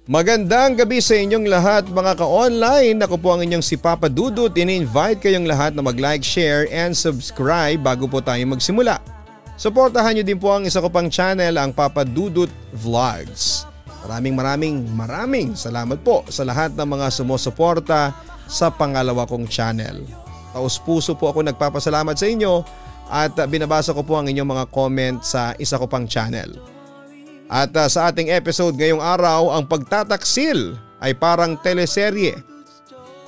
Magandang gabi sa inyong lahat mga ka-online. Ako po ang inyong si Papa Dudut. In-invite kayong lahat na mag-like, share and subscribe bago po tayo magsimula. Suportahan niyo din po ang isa ko pang channel, ang Papa Dudut Vlogs. Maraming salamat po sa lahat ng mga sumusuporta sa pangalawa kong channel. Taos puso po ako nagpapasalamat sa inyo at binabasa ko po ang inyong mga comment sa isa ko pang channel. At sa ating episode ngayong araw, ang pagtataksil ay parang teleserye.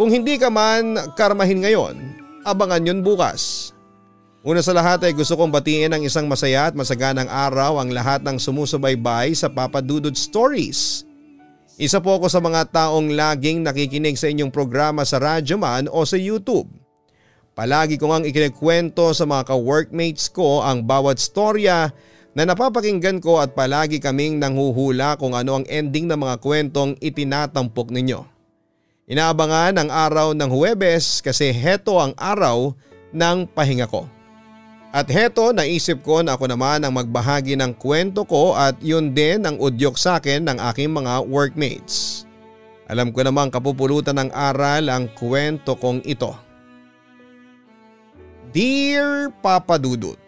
Kung hindi ka man karmahin ngayon, abangan yun bukas. Una sa lahat ay gusto kong batiin ng isang masaya at masaganang araw ang lahat ng sumusubaybay sa Papa Dudut Stories. Isa po ako sa mga taong laging nakikinig sa inyong programa sa radyo man o sa YouTube. Palagi ko ngang ikinikwento sa mga ka-workmates ko ang bawat storya na napapakinggan ko at palagi kaming nanghuhula kung ano ang ending ng mga kwentong itinatampok ninyo. Inaabangan ang araw ng Huwebes kasi heto ang araw ng pahinga ko. At heto naisip ko na ako naman ang magbahagi ng kwento ko at yun din ang udyok sa akin ng aking mga workmates. Alam ko namang kapupulutan ng aral ang kwento kong ito. Dear Papa Dudut,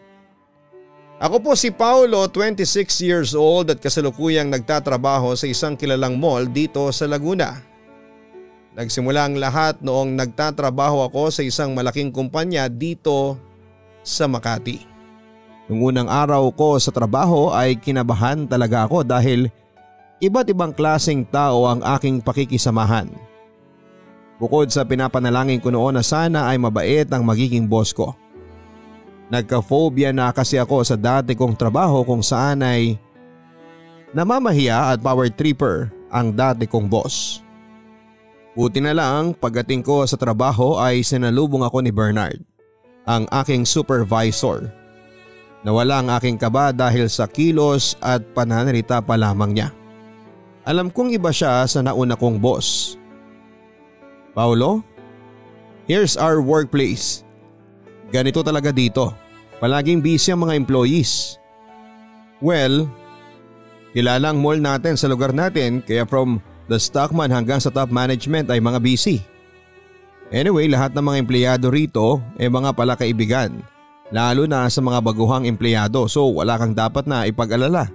ako po si Paulo, 26 years old at kasalukuyang nagtatrabaho sa isang kilalang mall dito sa Laguna. Nagsimula ang lahat noong nagtatrabaho ako sa isang malaking kumpanya dito sa Makati. Noong unang araw ko sa trabaho ay kinabahan talaga ako dahil iba't ibang klaseng tao ang aking pakikisamahan. Bukod sa pinapanalangin ko noon na sana ay mabait ang magiging boss ko. Nagka-phobia na kasi ako sa dati kong trabaho kung saan ay namamahiya at power tripper ang dati kong boss. Buti na lang pagdating ko sa trabaho ay sinalubong ako ni Bernard, ang aking supervisor. Nawala ang aking kaba dahil sa kilos at pananalita pa lamang niya. Alam kong iba siya sa nauna kong boss. Paulo, here's our workplace. Ganito talaga dito. Palaging busy ang mga employees. Well, kilala ang mall natin sa lugar natin kaya from the stockman hanggang sa top management ay mga busy. Anyway, lahat ng mga empleyado rito ay mga palakaibigan. Lalo na sa mga baguhang empleyado so wala kang dapat na ipag-alala.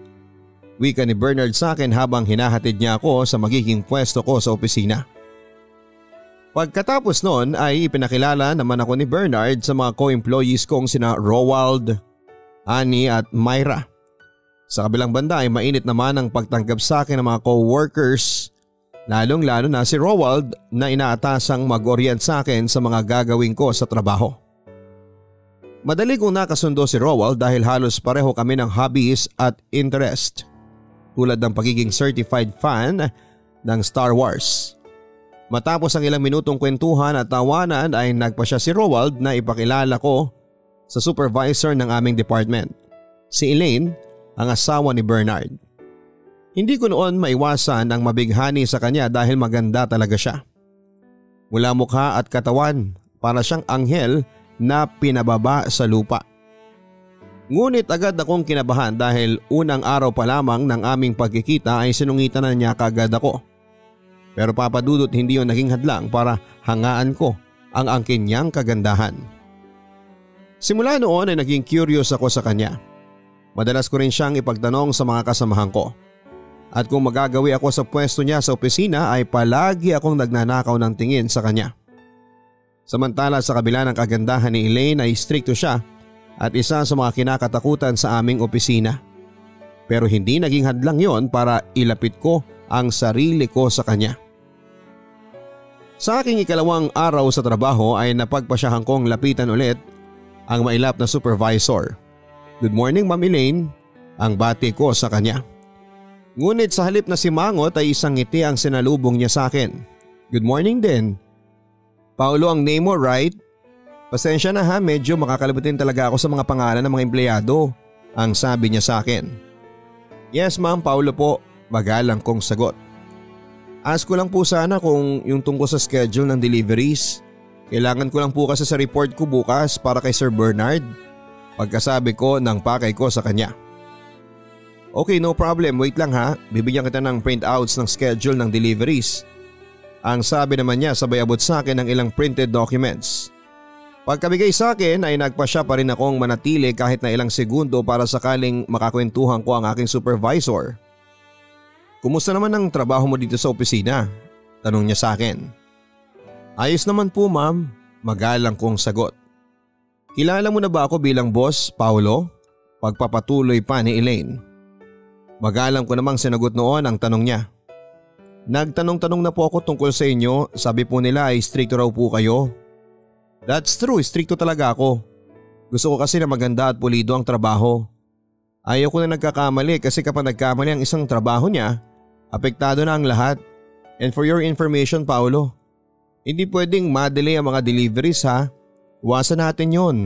Wika ni Bernard sa akin habang hinahatid niya ako sa magiging pwesto ko sa opisina. Pagkatapos noon ay ipinakilala naman ako ni Bernard sa mga co-employees kong sina Rowald, Annie at Myra. Sa kabilang banda ay mainit naman ang pagtanggap sa akin ng mga co-workers, lalong-lalo na si Rowald na inaatasang mag-orient sa akin sa mga gagawin ko sa trabaho. Madali kong nakasundo si Rowald dahil halos pareho kami ng hobbies at interest, tulad ng pagiging certified fan ng Star Wars. Matapos ang ilang minutong kwentuhan at tawanan ay nagpa siya si Rowald na ipakilala ko sa supervisor ng aming department, si Elaine, ang asawa ni Bernard. Hindi ko noon maiwasan ang mabighani sa kanya dahil maganda talaga siya. Mula mukha at katawan, para siyang anghel na pinababa sa lupa. Ngunit agad akong kinabahan dahil unang araw pa lamang ng aming pagkikita ay sinungitan na niya kagad ako. Pero Papa Dudut, hindi yun naging hadlang para hangaan ko ang angkin niyang kagandahan. Simula noon ay naging curious ako sa kanya. Madalas ko rin siyang ipagtanong sa mga kasamahan ko. At kung magagawi ako sa pwesto niya sa opisina ay palagi akong nagnanakaw ng tingin sa kanya. Samantala sa kabila ng kagandahan ni Elaine ay strikto siya at isa sa mga kinakatakutan sa aming opisina. Pero hindi naging hadlang yon para ilapit ko ang sarili ko sa kanya. Sa aking ikalawang araw sa trabaho ay napagpasyahan kong lapitan ulit ang mailap na supervisor. Good morning Ma'am Elaine, ang bati ko sa kanya. Ngunit sa halip na simangot ay isang ngiti ang sinalubong niya sa akin. Good morning din. Paulo ang name mo, right? Pasensya na ha, medyo makakalimutin talaga ako sa mga pangalan ng mga empleyado, ang sabi niya sa akin. Yes ma'am, Paulo po, magalang kong sagot. Ask ko lang po sana kung yung tungkol sa schedule ng deliveries. Kailangan ko lang po kasi sa report ko bukas para kay Sir Bernard. Pagkasabi ko ng pakay ko sa kanya. Okay, no problem. Wait lang ha. Bibigyan kita ng printouts ng schedule ng deliveries. Ang sabi naman niya sabay abot sa akin ng ilang printed documents. Pagkabigay sa akin ay nagpa siya pa rin akong manatili kahit na ilang segundo para sakaling makakwentuhan ko ang aking supervisor. Kumusta naman ang trabaho mo dito sa opisina? Tanong niya sa akin. Ayos naman po ma'am, magalang kong sagot. Kilala mo na ba ako bilang boss, Paolo? Pagpapatuloy pa ni Elaine. Magalang ko namang sinagot noon ang tanong niya. Nagtanong-tanong na po ako tungkol sa inyo, sabi po nila ay stricto raw po kayo. That's true, stricto talaga ako. Gusto ko kasi na maganda at pulido ang trabaho. Ayaw ko na nagkakamali kasi kapag nagkamali ang isang trabaho niya, apektado na ang lahat. And for your information Paolo, hindi pwedeng madelay ang mga deliveries ha. Iwasan natin yon.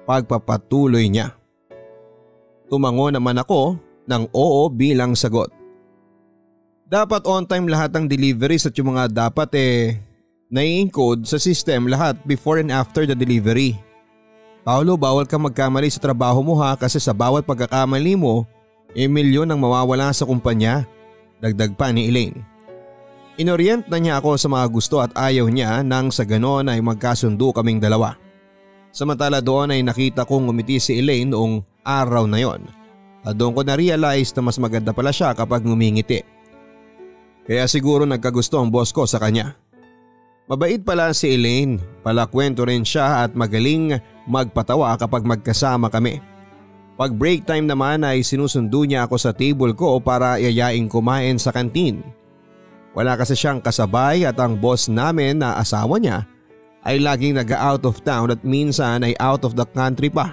Pagpapatuloy niya. Tumango naman ako ng oo bilang sagot. Dapat on time lahat ng deliveries at yung mga dapat nai-encode sa system lahat before and after the delivery. Paolo, bawal kang magkamali sa trabaho mo ha kasi sa bawat pagkakamali mo, milyon ang mawawala sa kumpanya. Dagdag pa ni Elaine. Inorient na niya ako sa mga gusto at ayaw niya nang sa ganon ay magkasundo kaming dalawa. Samantala doon ay nakita kong ngumiti si Elaine noong araw na yon. At doon ko na-realize na mas maganda pala siya kapag ngumingiti. Kaya siguro nagkagusto ang boss ko sa kanya. Mabait pala si Elaine, palakwento rin siya at magaling magpatawa kapag magkasama kami. Pag break time naman ay sinusundo niya ako sa table ko para yayain kumain sa kantin. Wala kasi siyang kasabay at ang boss namin na asawa niya ay laging nag-out of town at minsan ay out of the country pa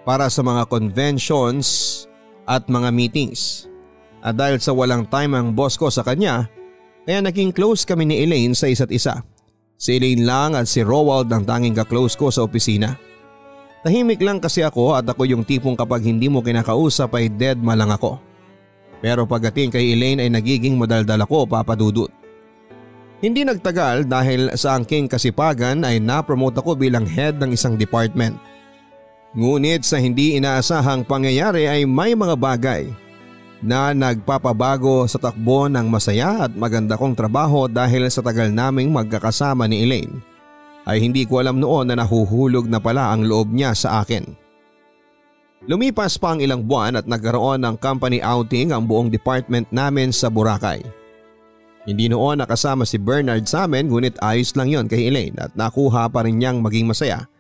para sa mga conventions at mga meetings. At dahil sa walang time ang boss ko sa kanya, kaya naging close kami ni Elaine sa isa't isa. Si Elaine lang at si Rowald ang tanging ka-close ko sa opisina. Tahimik lang kasi ako at ako yung tipong kapag hindi mo kinakausap ay deadma lang ako. Pero pagdating kay Elaine ay nagiging madaldal ako, Papa Dudut. Hindi nagtagal dahil sa angking kasipagan ay na-promote ako bilang head ng isang department. Ngunit sa hindi inaasahang pangyayari ay may mga bagay na nagpapabago sa takbo ng masaya at maganda kong trabaho dahil sa tagal naming magkakasama ni Elaine ay hindi ko alam noon na nahuhulog na pala ang loob niya sa akin. Lumipas pa ang ilang buwan at nagkaroon ng company outing ang buong department namin sa Boracay. Hindi noon nakasama si Bernard sa amin ngunit ayos lang yon kay Elaine at nakuha pa rin niyang maging masaya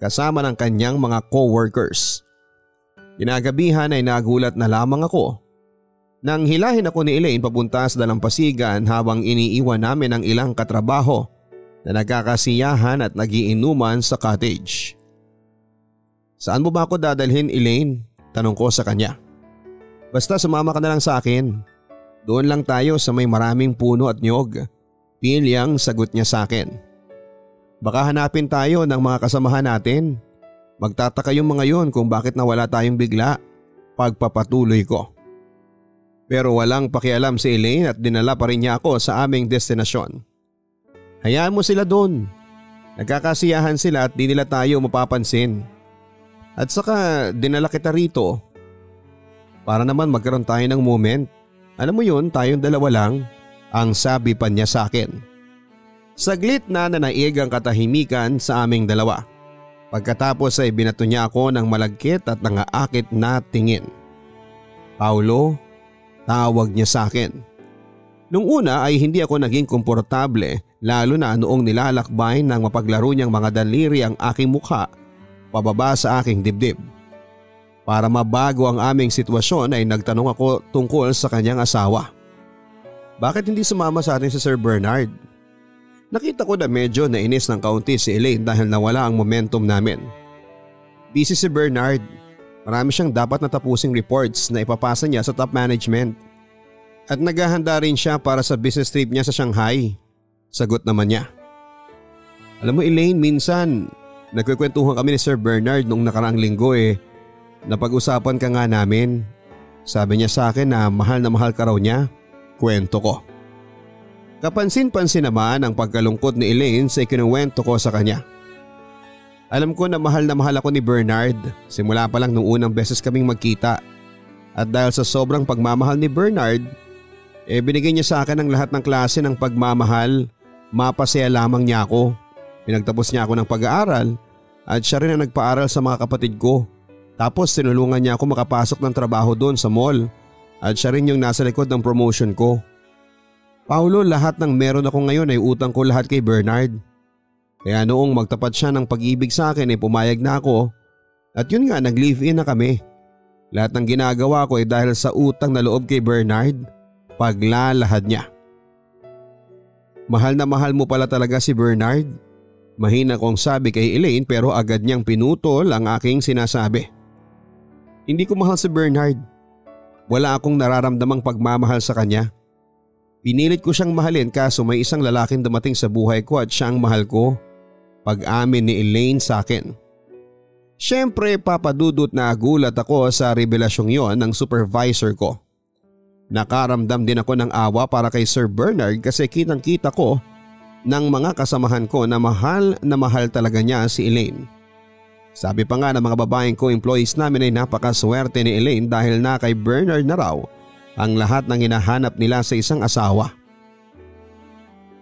kasama ng kanyang mga co-workers. Kinagabihan ay nagulat na lamang ako nang hilahin ako ni Elaine papunta sa dalampasigan habang iniiwan namin ang ilang katrabaho na nagkakasiyahan at nagiinuman sa cottage. Saan mo ba ako dadalhin, Elaine? Tanong ko sa kanya. Basta sumama ka na lang sa akin. Doon lang tayo sa may maraming puno at niyog. Pilyang sagot niya sa akin. Baka hanapin tayo ng mga kasamahan natin. Magtataka yung mga yun kung bakit nawala tayong bigla. Pagpapatuloy ko. Pero walang pakialam si Elaine at dinala pa rin niya ako sa aming destinasyon. Hayaan mo sila doon. Nagkakasiyahan sila at di nila tayo mapapansin. At saka dinala kita rito para naman magkaroon tayo ng moment. Alam mo yun, tayong dalawa lang, ang sabi pa niya sa akin. Saglit na nanaig ang katahimikan sa aming dalawa. Pagkatapos ay binato niya ako ng malagkit at nangaakit na tingin. Paolo, tawag niya sa akin. Nung una ay hindi ako naging komportable lalo na noong nilalakbay ng mapaglaro niyang mga daliri ang aking mukha pababa sa aking dibdib. Para mabago ang aming sitwasyon ay nagtanong ako tungkol sa kanyang asawa. Bakit hindi sumama sa atin si Sir Bernard? Nakita ko na medyo nainis ng kaunti si Elaine dahil nawala ang momentum namin. Busy si Bernard. Marami siyang dapat natapusing reports na ipapasa niya sa top management. At naghahanda rin siya para sa business trip niya sa Shanghai. Sagot naman niya. Alam mo Elaine, minsan nagkukwentuhan kami ni Sir Bernard noong nakaraang linggo napag-usapan ka nga namin. Sabi niya sa akin na mahal na mahal ka raw niya. Kwento ko. Kapansin-pansin naman ang pagkalungkot ni Elaine sa ikinuwento ko sa kanya. Alam ko na mahal ako ni Bernard simula pa lang nung unang beses kaming magkita. At dahil sa sobrang pagmamahal ni Bernard, binigay niya sa akin ang lahat ng klase ng pagmamahal. Mapasaya lamang niya ako. Pinagtapos niya ako ng pag-aaral at siya rin ang nagpaaral sa mga kapatid ko. Tapos tinulungan niya ako makapasok ng trabaho doon sa mall at siya rin yung nasa likod ng promotion ko. Paulo, lahat ng meron ako ngayon ay utang ko lahat kay Bernard. Kaya noong magtapat siya ng pag-ibig sa akin ay pumayag na ako at yun nga, nag-live-in na kami. Lahat ng ginagawa ko ay dahil sa utang na loob kay Bernard. Paglalahad niya. Mahal na mahal mo pala talaga si Bernard. Mahina kong sabi kay Elaine pero agad niyang pinutol ang aking sinasabi. Hindi ko mahal si Bernard. Wala akong nararamdamang pagmamahal sa kanya. Pinilit ko siyang mahalin kaso may isang lalaking dumating sa buhay ko at siya ang mahal ko. Pag-amin ni Elaine sa akin. Siyempre papadudot na gulat ako sa revelasyong yon ng supervisor ko. Nakaramdam din ako ng awa para kay Sir Bernard kasi kitang-kita ko ng mga kasamahan ko na mahal talaga niya si Elaine. Sabi pa nga ng mga babaeng co-employees namin ay napakaswerte ni Elaine dahil na kay Bernard na raw ang lahat ng hinahanap nila sa isang asawa.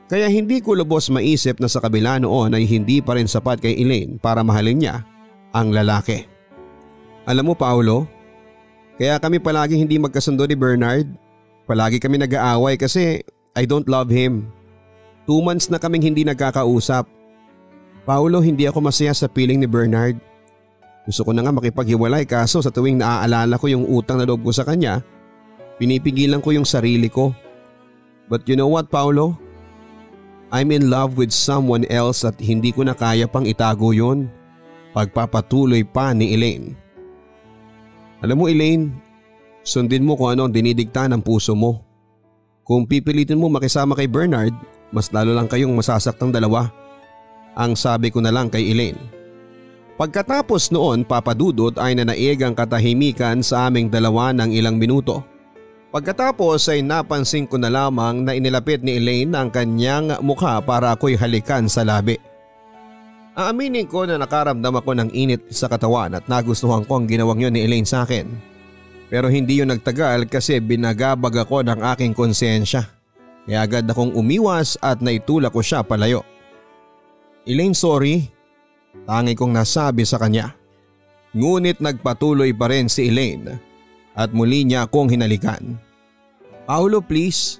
Kaya hindi ko lubos maisip na sa kabila noon ay hindi pa rin sapat kay Elaine para mahalin niya ang lalaki. Alam mo Paulo, kaya kami palagi hindi magkasundo ni Bernard. Palagi kami nag-aaway kasi I don't love him. 2 months na kaming hindi nagkakausap. Paulo, hindi ako masaya sa feeling ni Bernard. Gusto ko na nga makipaghiwalay kaso sa tuwing naaalala ko yung utang na loob ko sa kanya, pinipigilan ko yung sarili ko. But you know what Paulo? I'm in love with someone else at hindi ko na kaya pang itago yun. Pagpapatuloy pa ni Elaine. Alam mo Elaine, sundin mo kung ano ang dinidigta ng puso mo. Kung pipilitin mo makisama kay Bernard, mas lalo lang kayong masasaktang dalawa. Ang sabi ko na lang kay Elaine. Pagkatapos noon papadudot ay nanaig ang katahimikan sa aming dalawa ng ilang minuto. Pagkatapos ay napansin ko na lamang na inilapit ni Elaine ang kanyang mukha para ako'y halikan sa labi. Aaminin ko na nakaramdam ako ng init sa katawan at nagustuhan ko ang ginawang yun ni Elaine sa akin. Pero hindi yun nagtagal kasi binagabag ako ng aking konsensya. Kaya agad akong umiwas at naitulak ko siya palayo. Elaine, sorry. Tangi kong nasabi sa kanya. Ngunit nagpatuloy pa rin si Elaine at muli niya akong hinalikan. Paulo please,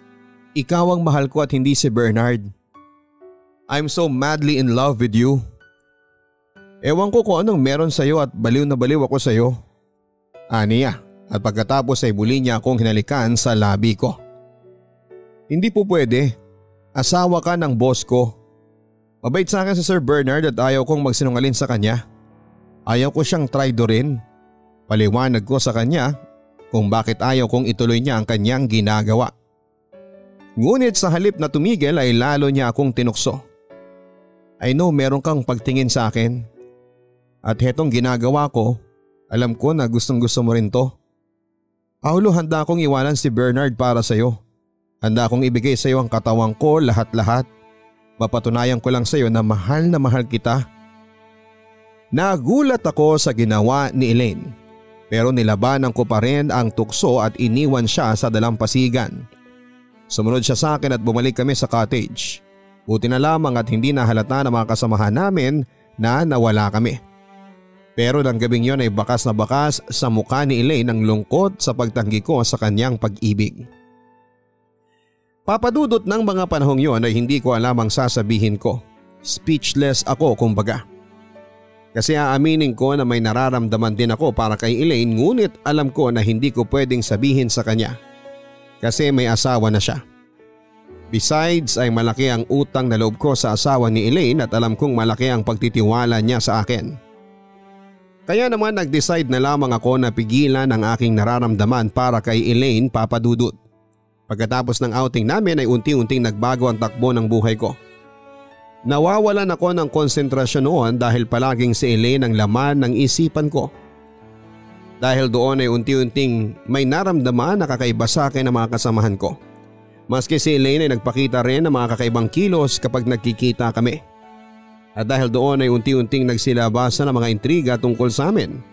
ikaw ang mahal ko at hindi si Bernard. I'm so madly in love with you. Ewan ko kung anong meron sa'yo at baliw na baliw ako sa'yo. Aniya at pagkatapos ay muli niya akong hinalikan sa labi ko. Hindi po pwede. Asawa ka ng boss ko. Mabait sa akin si Sir Bernard at ayaw kong magsinungaling sa kanya. Ayaw ko siyang traidorin. Paliwanag ko sa kanya kung bakit ayaw kong ituloy niya ang kanyang ginagawa. Ngunit sa halip na tumigil ay lalo niya akong tinukso. I know meron kang pagtingin sa akin. At hetong ginagawa ko, alam ko na gustong gusto mo rin to. Paulo, handa akong iwanan si Bernard para sa'yo. Handa akong ibigay sa'yo ang katawang ko lahat-lahat. Mapatunayan ko lang sa'yo na mahal kita. Nagulat ako sa ginawa ni Elaine. Pero nilabanan ko pa rin ang tukso at iniwan siya sa dalampasigan. Sumunod siya sa akin at bumalik kami sa cottage. Buti na lamang at hindi nahalata ng mga kasamahan namin na nawala kami. Pero ng gabing yon ay bakas na bakas sa mukha ni Elaine ang lungkot sa pagtanggi ko sa kanyang pag-ibig. Papadudot ng mga panahong yon ay hindi ko alam ang sasabihin ko. Speechless ako kumbaga. Kasi aaminin ko na may nararamdaman din ako para kay Elaine ngunit alam ko na hindi ko pwedeng sabihin sa kanya. Kasi may asawa na siya. Besides ay malaki ang utang na loob ko sa asawa ni Elaine at alam kong malaki ang pagtitiwala niya sa akin. Kaya naman nag-decide na lamang ako na pigilan ang aking nararamdaman para kay Elaine, papadudot. Pagkatapos ng outing namin ay unti-unting nagbago ang takbo ng buhay ko. Nawawalan ako ng konsentrasyon noon dahil palaging si Elaine ang laman ng isipan ko. Dahil doon ay unti-unting may naramdaman na kakaiba sa akin ang mga kasamahan ko. Maski si Elaine ay nagpakita rin ng mga kakaibang kilos kapag nagkikita kami. At dahil doon ay unti-unting nagsilabasan ng mga intriga tungkol sa amin.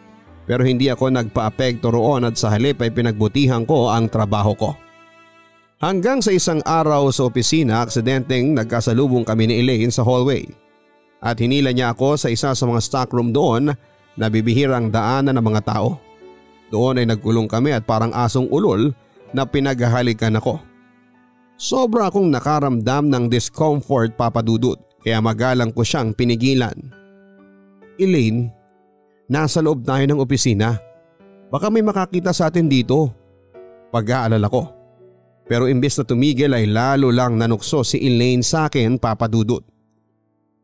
pero hindi ako nagpa-apekto roon at sa halip ay pinagbutihan ko ang trabaho ko. Hanggang sa isang araw sa opisina, aksidenteng nagkasalubong kami ni Elaine sa hallway at hinila niya ako sa isa sa mga stockroom doon na bibihirang daanan ng mga tao. Doon ay nagkulong kami at parang asong ulol na pinaghahalikan ako. Sobra akong nakaramdam ng discomfort, Papa Dudut, kaya magalang ko siyang pinigilan. Elaine, nasa loob tayo ng opisina. Baka may makakita sa atin dito. Pag-aalala ko. Pero imbes na tumigil ay lalo lang nanukso si Elaine sa akin, Papa Dudut.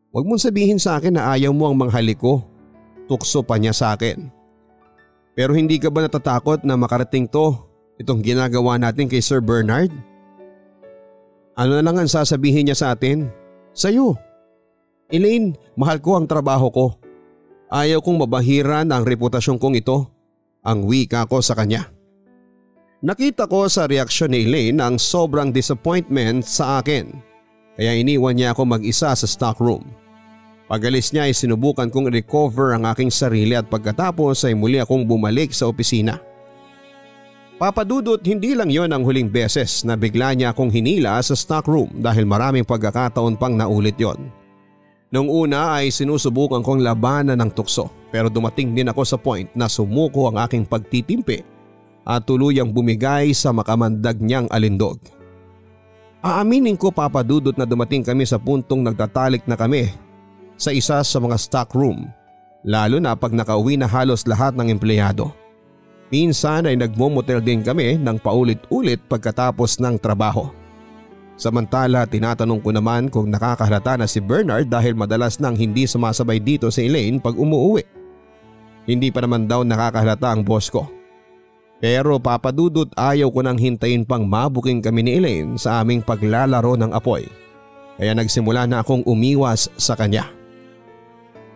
Huwag mong sabihin sa akin na ayaw mo ang manghalik ko. Tukso pa niya sa akin. Pero hindi ka ba natatakot na makarating itong ginagawa natin kay Sir Bernard? Ano na lang ang sasabihin niya sa atin? Sa'yo. Elaine, mahal ko ang trabaho ko. Ayaw kong mabahiran ang reputasyon kong ito. Ang wika ko sa kanya. Nakita ko sa reaksyon ni Elaine ang sobrang disappointment sa akin. Kaya iniwan niya ako mag-isa sa stockroom. Pag-alis niya ay sinubukan kong recover ang aking sarili at pagkatapos ay muli akong bumalik sa opisina. Papa Dudut, hindi lang yon ang huling beses na bigla niya akong hinila sa stockroom dahil maraming pagkakataon pang naulit yon. Noong una ay sinusubukan kong labanan ng tukso pero dumating din ako sa point na sumuko ang aking pagtitimpi at tuluyang bumigay sa makamandag niyang alindog. Aaminin ko, Papa Dudut, na dumating kami sa puntong nagtatalik na kami sa isa sa mga stockroom, lalo na pag nakauwi na halos lahat ng empleyado. Minsan ay nagmomotel din kami ng paulit-ulit pagkatapos ng trabaho. Samantala tinatanong ko naman kung nakakahalata na si Bernard dahil madalas nang hindi sumasabay dito si Elaine pag umuuwi. Hindi pa naman daw nakakahalata ang boss ko. Pero Papa Dudut, ayaw ko nang hintayin pang mabuking kami ni Elaine sa aming paglalaro ng apoy. Kaya nagsimula na akong umiwas sa kanya.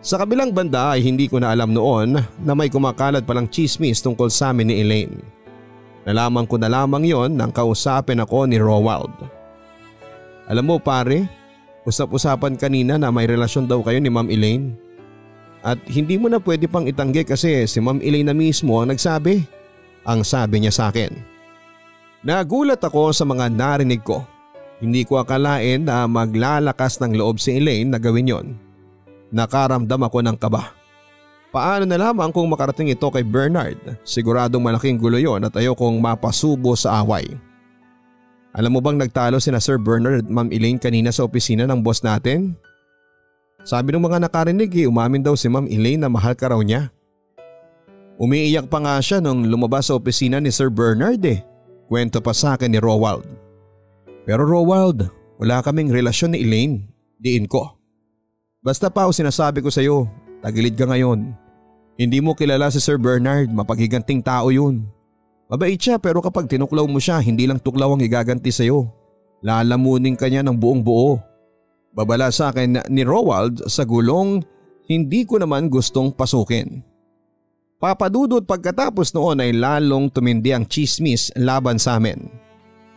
Sa kabilang banda ay hindi ko na alam noon na may kumakalat palang chismis tungkol sa amin ni Elaine. Nalaman ko na lamang yon nang kausapin ako ni Rowald. Alam mo pare, usap-usapan kanina na may relasyon daw kayo ni Ma'am Elaine. At hindi mo na pwede pang itanggi kasi si Ma'am Elaine na mismo ang nagsabi. Ang sabi niya sa akin. Nagulat ako sa mga narinig ko. Hindi ko akalain na maglalakas ng loob si Elaine na gawin yon. Nakaramdam ako ng kaba. Paano na lamang kung makarating ito kay Bernard? Siguradong malaking gulo yon at ayokong mapasubo sa away. Alam mo bang nagtalo sina Sir Bernard at Ma'am Elaine kanina sa opisina ng boss natin? Sabi ng mga nakarinig umamin daw si Ma'am Elaine na mahal ka raw niya. Umiiyak pa nga siya nung lumabas sa opisina ni Sir Bernard Kwento pa sa akin ni Rowald. Pero Rowald, wala kaming relasyon ni Elaine. Diin ko. Basta pa sinasabi ko sa iyo, tagilid ka ngayon. Hindi mo kilala si Sir Bernard, mapaghiganting tao yun. Mabait siya pero kapag tinuklaw mo siya, hindi lang tuklaw ang igaganti sa iyo. Lalamunin ka niya ng buong buo. Babala sa akin ni Rowald sa gulong hindi ko naman gustong pasukin. Papa Dudut, pagkatapos noon ay lalong tumindi ang chismis laban sa amin.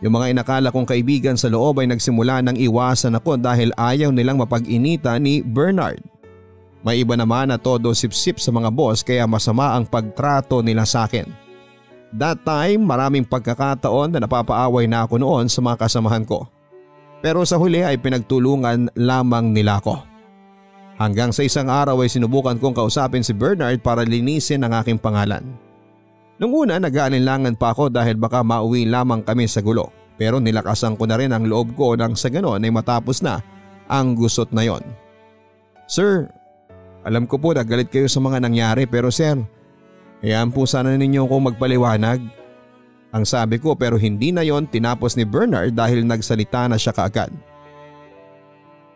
Yung mga inakala kong kaibigan sa loob ay nagsimula ng iwasan ako dahil ayaw nilang mapag-inita ni Bernard. May iba naman na todo sip-sip sa mga boss kaya masama ang pagtrato nila sa akin. That time maraming pagkakataon na napapaaway na ako noon sa mga kasamahan ko. Pero sa huli ay pinagtulungan lamang nila ako. Hanggang sa isang araw ay sinubukan kong kausapin si Bernard para linisin ang aking pangalan. Nung una nag-aalinlangan pa ako dahil baka mauwi lamang kami sa gulo. Pero nilakasan ko na rin ang loob ko nang sa ganon ay matapos na ang gusot na yon. Sir, alam ko po nagalit kayo sa mga nangyari pero sir, hayaan po sana ninyo akong magpaliwanag. Ang sabi ko pero hindi na yon tinapos ni Bernard dahil nagsalita na siya kaagad.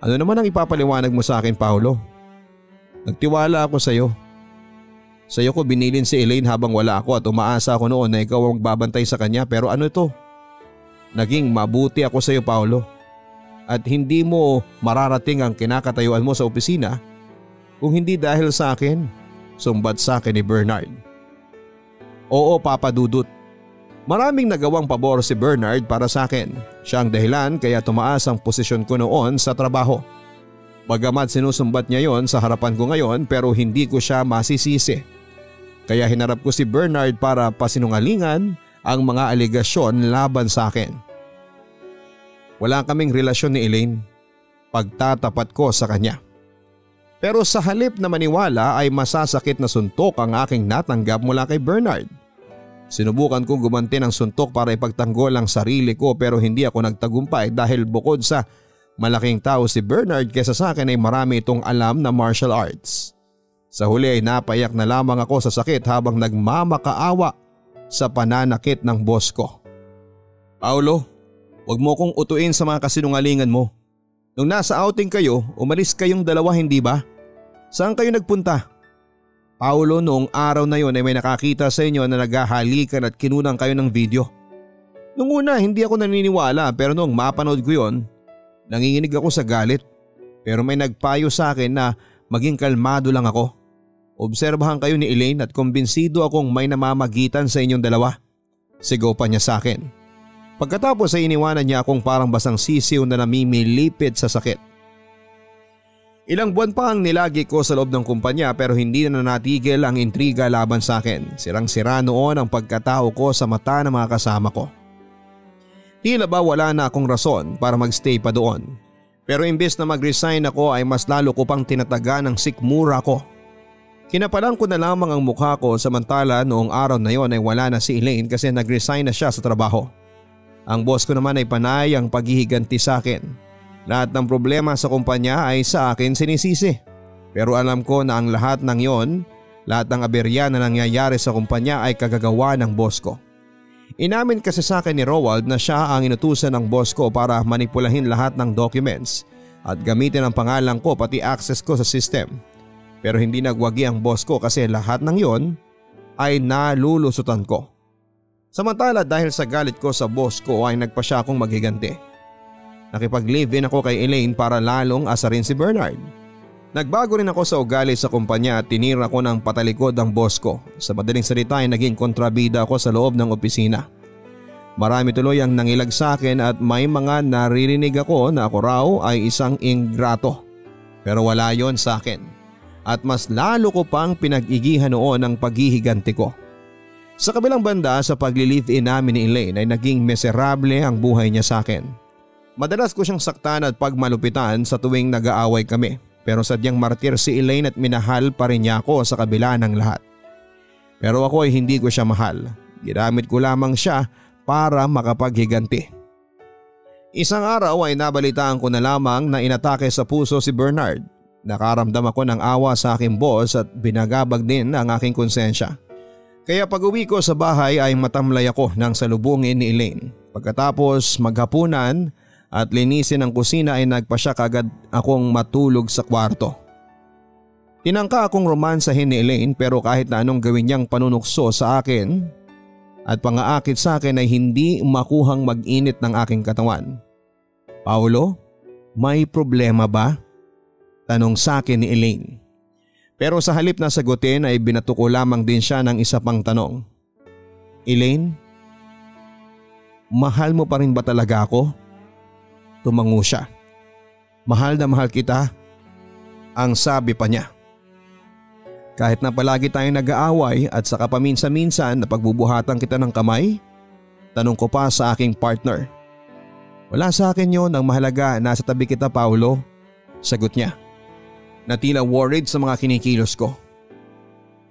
Ano naman ang ipapaliwanag mo sa akin, Paolo? Nagtiwala ako sa iyo. Sa iyo ko binilin si Elaine habang wala ako at umaasa ako noon na ikaw ang magbabantay sa kanya pero ano ito? Naging mabuti ako sa iyo, Paolo. At hindi mo mararating ang kinakatayuan mo sa opisina kung hindi dahil sa akin, sumbat sa akin ni Bernard. Oo, Papa Dudut. Maraming nagawang pabor si Bernard para sa akin. Siya ang dahilan kaya tumaas ang posisyon ko noon sa trabaho. Bagamat sinusumbat niya yon sa harapan ko ngayon pero hindi ko siya masisisi. Kaya hinarap ko si Bernard para pasinungalingan ang mga alegasyon laban sa akin. Wala kaming relasyon ni Elaine. Pagtatapat ko sa kanya. Pero sa halip na maniwala ay masasakit na suntok ang aking natanggap mula kay Bernard. Sinubukan kong gumanti ng suntok para ipagtanggol ang sarili ko pero hindi ako nagtagumpay dahil bukod sa malaking tao si Bernard kaysa sa akin ay marami itong alam na martial arts. Sa huli ay napayak na lamang ako sa sakit habang nagmamakaawa sa pananakit ng boss ko. Paulo, huwag mo kong utuin sa mga kasinungalingan mo. Nung nasa outing kayo, umalis kayong dalawa hindi ba? Saan kayo nagpunta? Paulo, noong araw na yon ay may nakakita sa inyo na naghahalikan at kinunang kayo ng video. Nung una hindi ako naniniwala pero noong mapanood ko yon, nanginginig ako sa galit. Pero may nagpayo sa akin na maging kalmado lang ako. Obserbahan kayo ni Elaine at kumbinsido akong may namamagitan sa inyong dalawa. Sigaw pa niya sa akin. Pagkatapos ay iniwanan niya akong parang basang sisiw na namimilipid sa sakit. Ilang buwan pa ang nilagi ko sa loob ng kumpanya pero hindi na natigil ang intriga laban sa akin. Sirang-sira noon ang pagkatao ko sa mata ng mga kasama ko. Tila ba wala na akong rason para magstay pa doon. Pero imbes na mag-resign ako ay mas lalo ko pang tinataga ng sikmura ko. Kinapalan ko na lamang ang mukha ko samantala noong araw na yon ay wala na si Elaine kasi nag-resign na siya sa trabaho. Ang boss ko naman ay panay ang paghihiganti sa akin. Lahat ng problema sa kumpanya ay sa akin sinisisi. Pero alam ko na ang lahat ng yon, lahat ng aberya na nangyayari sa kumpanya ay kagagawa ng boss ko. Inamin kasi sa akin ni Roald na siya ang inutusan ng boss ko para manipulahin lahat ng documents at gamitin ang pangalan ko pati access ko sa system. Pero hindi nagwagi ang boss ko kasi lahat ng yon ay nalulusutan ko. Samantala dahil sa galit ko sa boss ko ay nagpa siya akong maghiganti. Nakipag-live-in ako kay Elaine para lalong asarin si Bernard. Nagbago rin ako sa ugali sa kumpanya at tinira ko ng patalikod ang boss ko. Sa madaling salita ay naging kontrabida ako sa loob ng opisina. Marami tuloy ang nangilag sa akin at may mga naririnig ako na ako raw ay isang ingrato. Pero wala yon sa akin. At mas lalo ko pang pinag-igihan noon ang paghihiganti ko. Sa kabilang banda sa pagli-live-in namin ni Elaine ay naging miserable ang buhay niya sa akin. Madalas ko siyang saktan at pagmalupitan sa tuwing nag-aaway kami. Pero sadyang martir si Elaine at minahal pa rin niya ako sa kabila ng lahat. Pero ako ay hindi ko siya mahal. Ginamit ko lamang siya para makapaghiganti. Isang araw ay nabalitaan ko na lamang na inatake sa puso si Bernard. Nakaramdam ako ng awa sa aking boss at binagabag din ang aking konsensya. Kaya pag-uwi ko sa bahay ay matamlay ako ng salubungin ni Elaine. Pagkatapos maghapunan at linisin ang kusina ay nagpasya kagad akong matulog sa kwarto. Tinangka akong romansahin ni Elaine pero kahit na anong gawin niyang panunukso sa akin at pangaakit sa akin ay hindi makuhang mag-init ng aking katawan. Paulo, may problema ba? Tanong sa akin ni Elaine. Pero sa halip na sagutin ay binato ko lamang din siya ng isa pang tanong. Elaine, mahal mo pa rin ba talaga ako? Tumango siya. Mahal na mahal kita. Ang sabi pa niya. Kahit na palagi tayong nag-aaway at saka paminsan-minsan na pagbubuhatan kita ng kamay? Tanong ko pa sa aking partner. Wala sa akin yon, ang mahalaga nasa tabi kita Paulo. Sagot niya. Na tila worried sa mga kinikilos ko.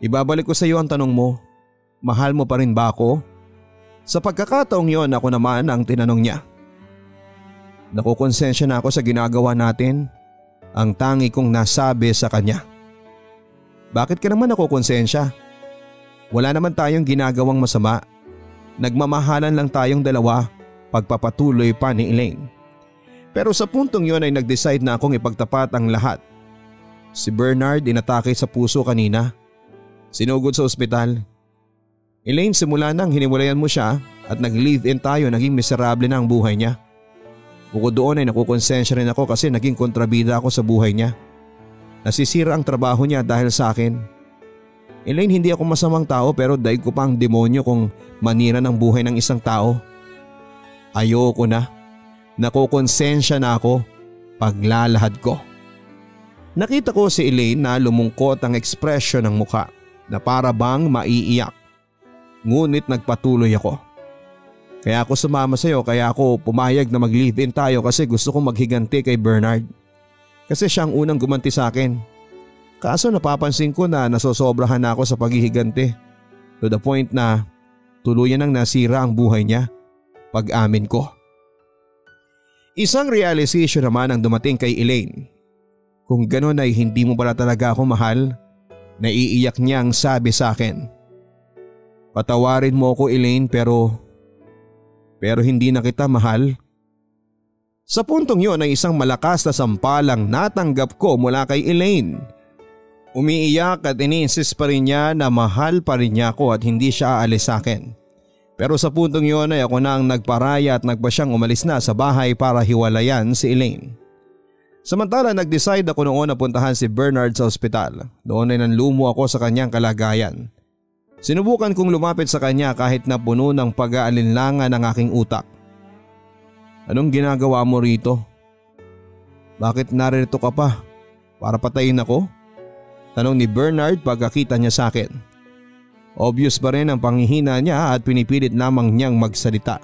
Ibabalik ko sa iyo ang tanong mo, mahal mo pa rin ba ako? Sa pagkakataong yon ako naman ang tinanong niya. Nakukonsensya na ako sa ginagawa natin, ang tangi kong nasabi sa kanya. Bakit ka naman nakukonsensya? Wala naman tayong ginagawang masama. Nagmamahalan lang tayong dalawa, pagpapatuloy pa ni Elaine. Pero sa puntong yon ay nag-decide na akong ipagtapat ang lahat. Si Bernard inatake sa puso kanina. Sinugod sa ospital. Elaine, simula nang hiniwalayan mo siya at nag-live-in tayo, naging miserable na ang buhay niya. Bukod doon ay nakukonsensya rin ako kasi naging kontrabida ako sa buhay niya. Nasisira ang trabaho niya dahil sa akin. Elaine, hindi ako masamang tao pero daig ko pa ang demonyo kung manira ng buhay ng isang tao. Ayoko na. Nakukonsensya na ako. Paglalahad ko. Nakita ko si Elaine na lumungkot ang ekspresyon ng mukha. na para bang maiiyak. Ngunit nagpatuloy ako. Kaya ako sumama sa iyo, kaya ako pumayag na mag-live-in tayo kasi gusto kong maghiganti kay Bernard. Kasi siya ang unang gumanti sa akin. Kaso napapansin ko na nasosobrahan na ako sa paghihiganti. To the point na tuluyan nang nasira ang buhay niya pag-amin ko. Isang realization naman ang dumating kay Elaine. Kung gano'n ay hindi mo pala talaga ako mahal, naiiyak niyang sabi sa akin. Patawarin mo ako Elaine pero hindi na kita mahal. Sa puntong yon ay isang malakas na sampalang natanggap ko mula kay Elaine. Umiiyak at iniinsist pa rin niya na mahal pa rin niya ako at hindi siya aalis sa akin. Pero sa puntong yon ay ako na ang nagparaya at nagpa siyang umalis na sa bahay para hiwalayan si Elaine. Samantala nag-decide ako noon na puntahan si Bernard sa ospital. Doon ay nanlumo ako sa kanyang kalagayan. Sinubukan kong lumapit sa kanya kahit na puno ng pag-aalinlangan ng aking utak. Anong ginagawa mo rito? Bakit narito ka pa? Para patayin ako? Tanong ni Bernard pagkakita niya sa akin. Obvious pa rin ang panghihina niya at pinipilit lamang niyang magsalita.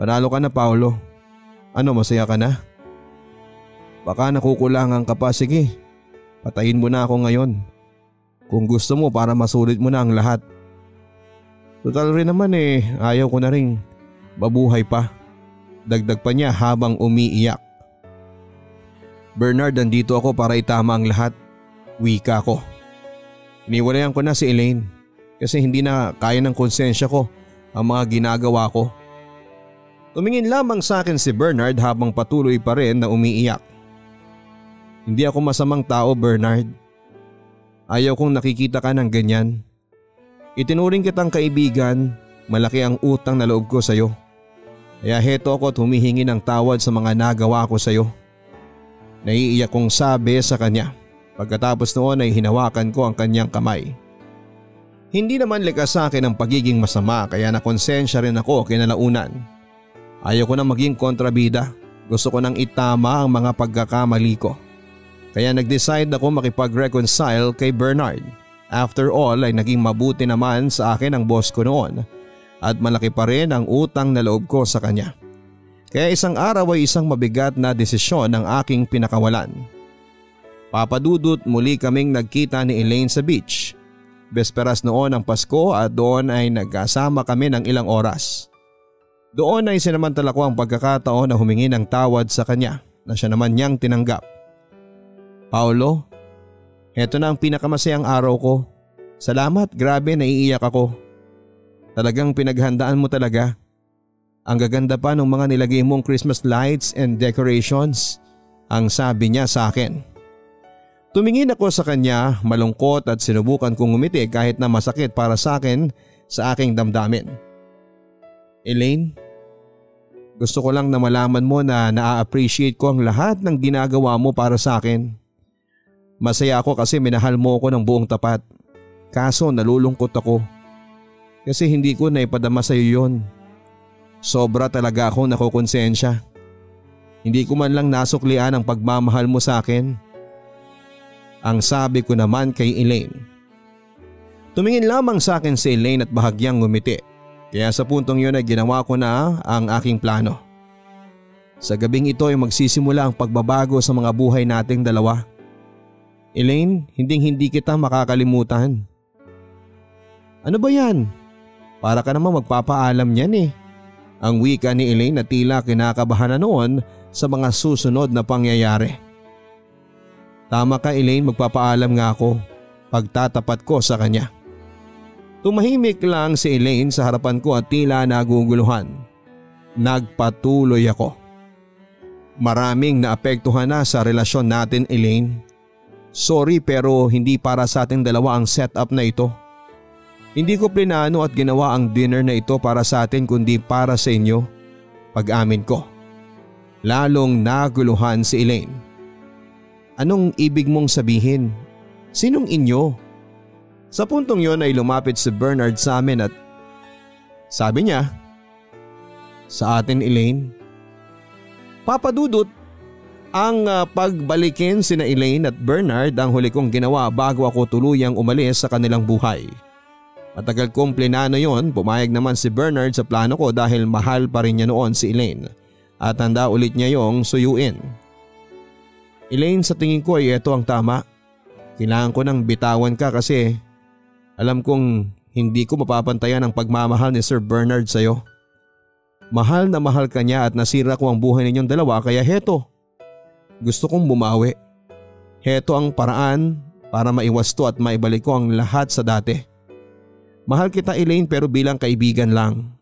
Panalo ka na Paolo. Ano, masaya ka na? Baka nakukulangan ka pa, sige. Patayin mo na ako ngayon. Kung gusto mo para masulit mo na ang lahat. Total rin naman ayaw ko na rin mabuhay pa. Dagdag pa niya habang umiiyak. Bernard, nandito ako para itama ang lahat. Wika ko. Iniwalayan ko na si Elaine kasi hindi na kaya ng konsensya ko ang mga ginagawa ko. Tumingin lamang sa akin si Bernard habang patuloy pa rin na umiiyak. Hindi ako masamang tao Bernard. Ayaw kong nakikita ka ng ganyan. Itinuring kitang kaibigan, malaki ang utang na loob ko sa iyo. Kaya heto ako at humihingi ng tawad sa mga nagawa ko sa iyo. Naiiyak kong sabi sa kanya. Pagkatapos noon ay hinawakan ko ang kanyang kamay. Hindi naman likas sa akin ang pagiging masama kaya nakonsensya rin ako kinalaunan. Ayaw ko na maging kontrabida. Gusto ko nang itama ang mga pagkakamali ko. Kaya nag-decide ako makipag-reconcile kay Bernard. After all ay naging mabuti naman sa akin ang boss ko noon at malaki pa rin ang utang na loob ko sa kanya. Kaya isang araw ay isang mabigat na desisyon ang aking pinakawalan. Papadudot muli kaming nagkita ni Elaine sa beach. Besperas noon ang Pasko at doon ay nagkasama kami ng ilang oras. Doon ay sinamantala ko ang pagkakataon na humingi ng tawad sa kanya na siya naman niyang tinanggap. Paolo, heto na ang pinakamasayang araw ko. Salamat, grabe naiiyak ako. Talagang pinaghandaan mo talaga. Ang gaganda pa ng mga nilagay mong Christmas lights and decorations, ang sabi niya sa akin. Tumingin ako sa kanya malungkot at sinubukan kong ngumiti kahit na masakit para sa akin sa aking damdamin. Elaine, gusto ko lang na malaman mo na naa-appreciate ko ang lahat ng ginagawa mo para sa akin. Masaya ako kasi minahal mo ako ng buong tapat. Kaso nalulungkot ako. Kasi hindi ko naipadama sa iyo yun. Sobra talaga akong nakukonsensya. Hindi ko man lang nasuklian ang pagmamahal mo sa akin. Ang sabi ko naman kay Elaine. Tumingin lamang sa akin si Elaine at bahagyang ngumiti. Kaya sa puntong yun ay ginawa ko na ang aking plano. Sa gabing ito ay magsisimula ang pagbabago sa mga buhay nating dalawa. Elaine, hindi kita makakalimutan. Ano ba yan? Para ka naman magpapaalam niyan Ang wika ni Elaine na tila kinakabahan na noon sa mga susunod na pangyayari. Tama ka Elaine, magpapaalam nga ako. Pagtatapat ko sa kanya. Tumahimik lang si Elaine sa harapan ko at tila naguguluhan. Nagpatuloy ako. Maraming naapektuhan na sa relasyon natin Elaine. Sorry pero hindi para sa ating dalawa ang setup na ito. Hindi ko plinano at ginawa ang dinner na ito para sa atin kundi para sa inyo. Pag-amin ko. Lalong naguluhan si Elaine. Anong ibig mong sabihin? Sinong inyo? Sa puntong yon ay lumapit si Bernard sa amin at sabi niya, sa atin Elaine. Papadudot, Ang pagbalikin sina Elaine at Bernard ang huli kong ginawa bago ako tuluyang umalis sa kanilang buhay. Matagal kong plinano yon, pumayag naman si Bernard sa plano ko dahil mahal pa rin niya noon si Elaine at handa ulit niya yung suyuin. Elaine, sa tingin ko ay ito ang tama. Kailangan ko nang bitawan ka kasi alam kong hindi ko mapapantayan ang pagmamahal ni Sir Bernard sa iyo. Mahal na mahal ka niya at nasira ko ang buhay ninyong dalawa kaya heto. Gusto kong bumawi. Heto ang paraan para maiwasto at maibalik ko ang lahat sa dati. Mahal kita Elaine pero bilang kaibigan lang.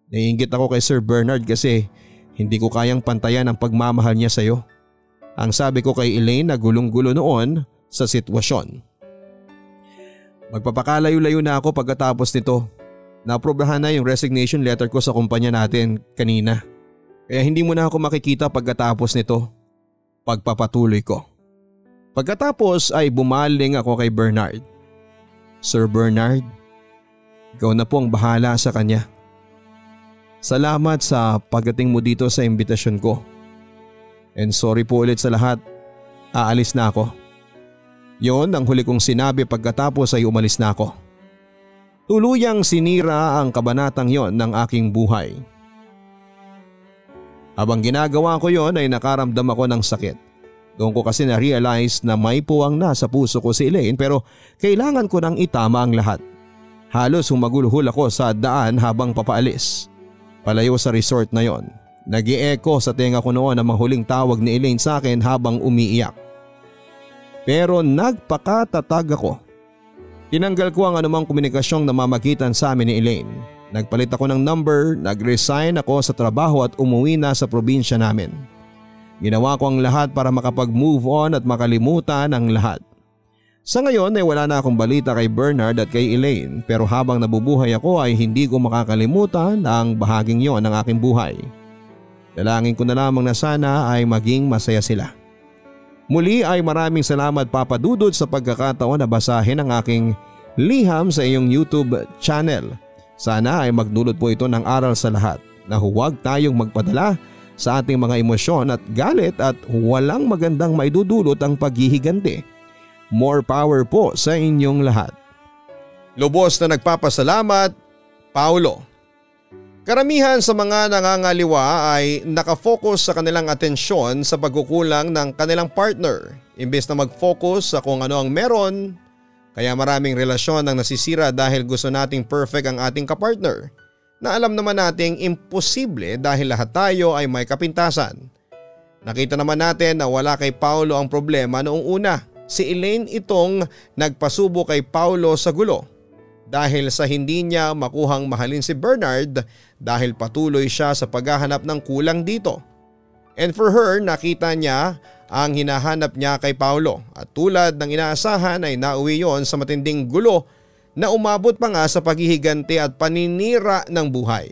Naiinggit ako kay Sir Bernard kasi hindi ko kayang pantayan ang pagmamahal niya sa iyo. Ang sabi ko kay Elaine na gulong-gulo noon sa sitwasyon. Magpapakalayo-layo na ako pagkatapos nito. Naprobrahan na yung resignation letter ko sa kumpanya natin kanina. Kaya hindi mo na ako makikita pagkatapos nito. Pagpapatuloy ko. Pagkatapos ay bumaling ako kay Bernard. Sir Bernard, ikaw na po ang bahala sa kanya. Salamat sa pagdating mo dito sa imbitasyon ko. And sorry po ulit sa lahat. Aalis na ako. Yon ang huli kong sinabi pagkatapos ay umalis na ako. Tuluyang sinira ang kabanatang yon ng aking buhay. Habang ginagawa ko yon ay nakaramdam ako ng sakit. Doon ko kasi na-realize na may puwang na sa puso ko si Elaine pero kailangan ko nang itama ang lahat. Halos humagulhol ako sa daan habang papaalis. Palayo sa resort na yon. Nag-i-echo sa tenga ko noon ang mahuling tawag ni Elaine sa akin habang umiiyak. Pero nagpakatatag ako. Tinanggal ko ang anumang komunikasyong namamagitan sa amin ni Elaine. Nagpalit ako ng number, nag-resign ako sa trabaho at umuwi na sa probinsya namin. Ginawa ko ang lahat para makapag-move on at makalimutan ang lahat. Sa ngayon ay wala na akong balita kay Bernard at kay Elaine pero habang nabubuhay ako ay hindi ko makakalimutan ang bahaging yon ng aking buhay. Dalangin ko na lamang na sana ay maging masaya sila. Muli ay maraming salamat Papa Dudut sa pagkakataon na basahin ang aking liham sa iyong YouTube channel. Sana ay magdulot po ito ng aral sa lahat na huwag tayong magpadala sa ating mga emosyon at galit at walang magandang maidudulot ang paghihiganti. More power po sa inyong lahat. Lubos na nagpapasalamat, Paulo. Karamihan sa mga nangangaliwa ay nakafocus sa kanilang atensyon sa pagkukulang ng kanilang partner imbes na mag-focus sa kung ano ang meron. Kaya maraming relasyon ang nasisira dahil gusto nating perfect ang ating kapartner na alam naman nating imposible dahil lahat tayo ay may kapintasan. Nakita naman natin na wala kay Paulo ang problema noong una. Si Elaine itong nagpasubo kay Paulo sa gulo dahil sa hindi niya makuhang mahalin si Bernard dahil patuloy siya sa paghahanap ng kulang dito. And for her, nakita niya ang hinahanap niya kay Paulo at tulad ng inaasahan ay nauwi yon sa matinding gulo na umabot pa nga sa paghihiganti at paninira ng buhay.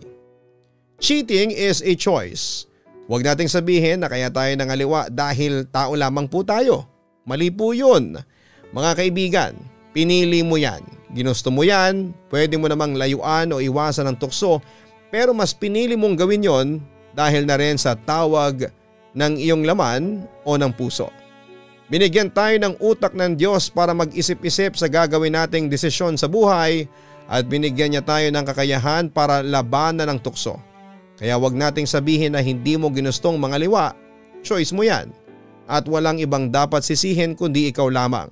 Cheating is a choice. Huwag nating sabihin na kaya tayo nangaliwa dahil tao lamang po tayo. Mali po yun. Mga kaibigan, pinili mo yan. Ginusto mo yan, pwede mo namang layuan o iwasan ng tukso pero mas pinili mong gawin yon dahil na rin sa tawag ng iyong laman o ng puso. Binigyan tayo ng utak ng Diyos para mag-isip-isip sa gagawin nating desisyon sa buhay at binigyan niya tayo ng kakayahan para labanan ng tukso. Kaya wag nating sabihin na hindi mo ginustong mangaliwa, choice mo yan at walang ibang dapat sisihin kundi ikaw lamang.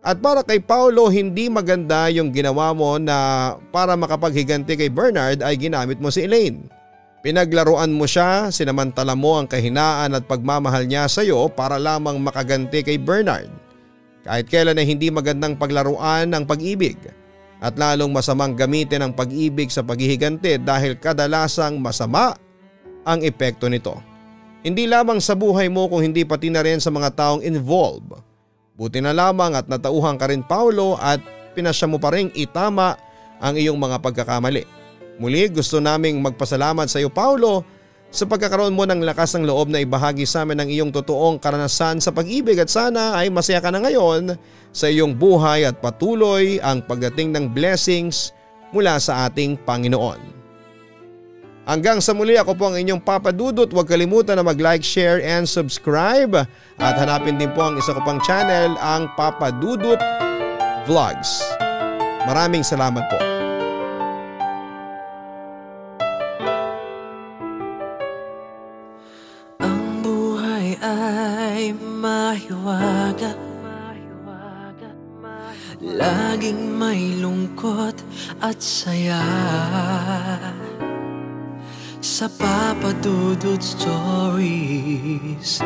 At para kay Paulo, hindi maganda yung ginawa mo na para makapaghiganti kay Bernard ay ginamit mo si Elaine. Pinaglaruan mo siya, sinamantala mo ang kahinaan at pagmamahal niya sa iyo para lamang makaganti kay Bernard. Kahit kailan ay hindi magandang paglaruan ang pag-ibig at lalong masamang gamitin ang pag-ibig sa paghihiganti dahil kadalasang masama ang epekto nito. Hindi lamang sa buhay mo kung hindi pati na rin sa mga taong involved. Buti na lamang at natauhan ka rin Paulo at pinasya mo pa rin itama ang iyong mga pagkakamali. Muli gusto naming magpasalamat sa iyo Paulo sa pagkakaroon mo ng lakas ng loob na ibahagi sa amin ang iyong totoong karanasan sa pag-ibig at sana ay masaya ka na ngayon sa iyong buhay at patuloy ang pagdating ng blessings mula sa ating Panginoon. Hanggang sa muli, ako po ang inyong Papa Dudut. Huwag kalimutan na mag-like, share and subscribe. At hanapin din po ang isa ko pang channel, ang Papa Dudut Vlogs. Maraming salamat po. Ang buhay ay mahiwaga, laging may lungkot at saya. Sa Papa Dudut Stories,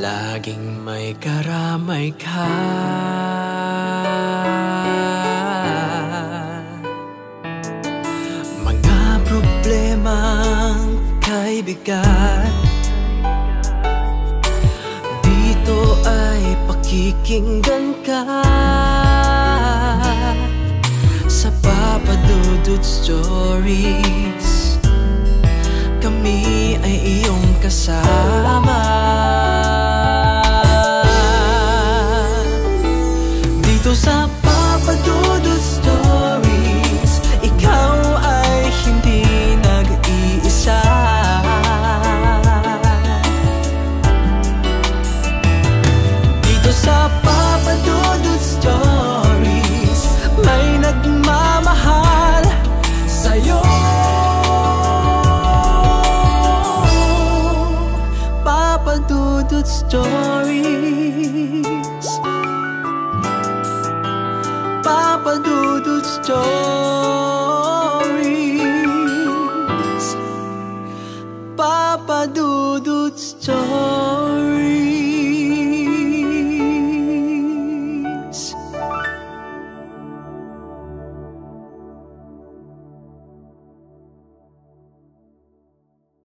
laging may karamay ka. Mga problemang kaibigan, dito ay pakikinggan ka. Sa Papa Dudut Stories, kami ay iyong kasama. Dito sa Papa Dudut Stories, ikaw ay hindi nag-iisa. Dito sa Papa Dudut Stories, may nagmamahal sa'yo. Papa Dudut Stories, Papa Dudut Stories.